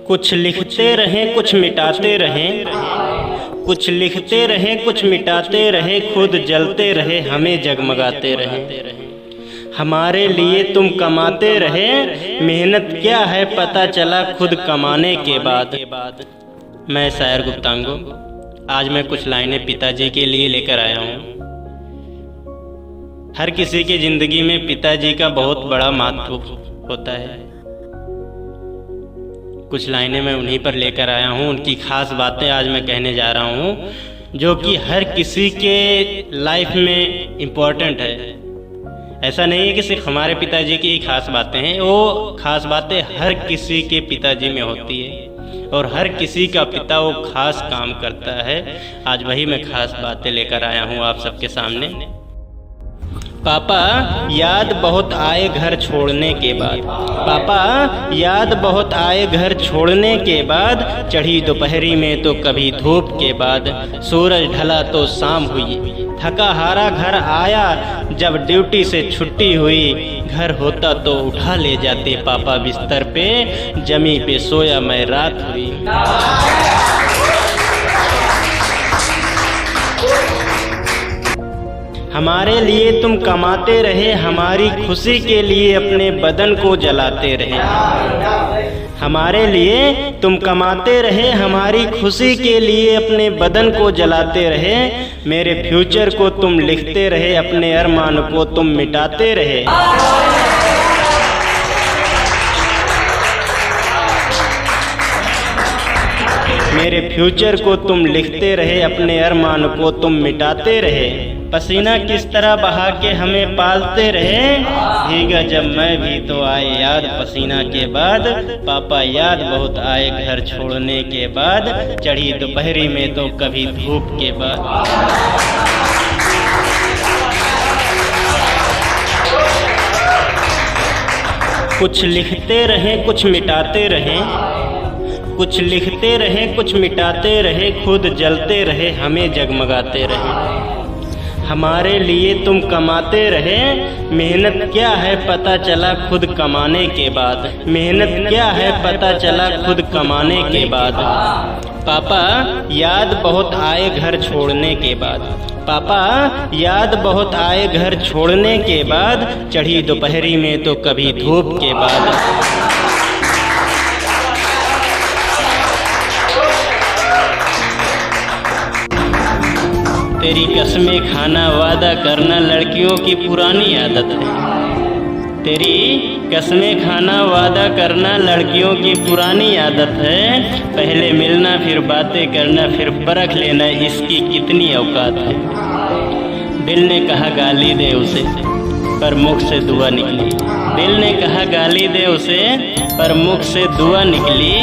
कुछ लिखते रहें कुछ मिटाते रहें, कुछ लिखते रहें कुछ मिटाते रहे, खुद जलते रहे हमें जगमगाते रहे। हमारे लिए तुम कमाते रहे, मेहनत क्या है पता चला खुद कमाने के बाद। मैं शायर गुप्तांगो, आज मैं कुछ लाइनें पिताजी के लिए लेकर आया हूँ। हर किसी की ज़िंदगी में पिताजी का बहुत बड़ा महत्व होता है। कुछ लाइनें मैं उन्हीं पर लेकर आया हूँ। उनकी खास बातें आज मैं कहने जा रहा हूँ, जो कि हर किसी के लाइफ में इम्पोर्टेंट है। ऐसा नहीं है कि सिर्फ हमारे पिताजी की ही खास बातें हैं, वो खास बातें हर किसी के पिताजी में होती है और हर किसी का पिता वो खास काम करता है। आज वही मैं खास बातें लेकर आया हूँ आप सबके सामने। पापा याद बहुत आए घर छोड़ने के बाद, पापा याद बहुत आए घर छोड़ने के बाद, चढ़ी दोपहरी में तो कभी धूप के बाद, सूरज ढला तो शाम हुई, थका हारा घर आया, जब ड्यूटी से छुट्टी हुई, घर होता तो उठा ले जाते पापा बिस्तर पे, जमी पे सोया मैं रात हुई। हमारे लिए तुम कमाते रहे, हमारी खुशी के लिए अपने बदन को जलाते रहे। हमारे लिए तुम कमाते रहे, हमारी खुशी के लिए अपने बदन को जलाते रहे। मेरे फ्यूचर को तुम लिखते रहे, अपने अरमान को तुम मिटाते रहे। मेरे फ्यूचर को तुम लिखते रहे, अपने अरमान को तुम मिटाते रहे। पसीना किस तरह बहा के हमें पालते रहे, भीगा जब मैं भी तो आए याद पसीना के बाद, पापा याद बहुत आए घर छोड़ने के बाद, चढ़ी दोपहरी में तो कभी धूप के बाद। कुछ लिखते रहें कुछ मिटाते रहें, कुछ लिखते रहें कुछ मिटाते रहे, खुद जलते रहे हमें जगमगाते रहे। हमारे लिए तुम कमाते रहे, मेहनत क्या है पता चला खुद कमाने के बाद। मेहनत क्या है पता चला खुद कमाने के बाद। पापा याद बहुत आए घर छोड़ने के बाद, पापा याद बहुत आए घर छोड़ने के बाद, चढ़ी दोपहरी में तो कभी धूप के बाद। तेरी कसमें खाना वादा करना लड़कियों की पुरानी आदत है। तेरी कसमें खाना वादा करना लड़कियों की पुरानी आदत है। पहले मिलना फिर बातें करना, फिर परख लेना इसकी कितनी औकात है। दिल ने कहा गाली दे उसे, पर मुख से दुआ निकली। दिल ने कहा गाली दे उसे, पर मुख से दुआ निकली।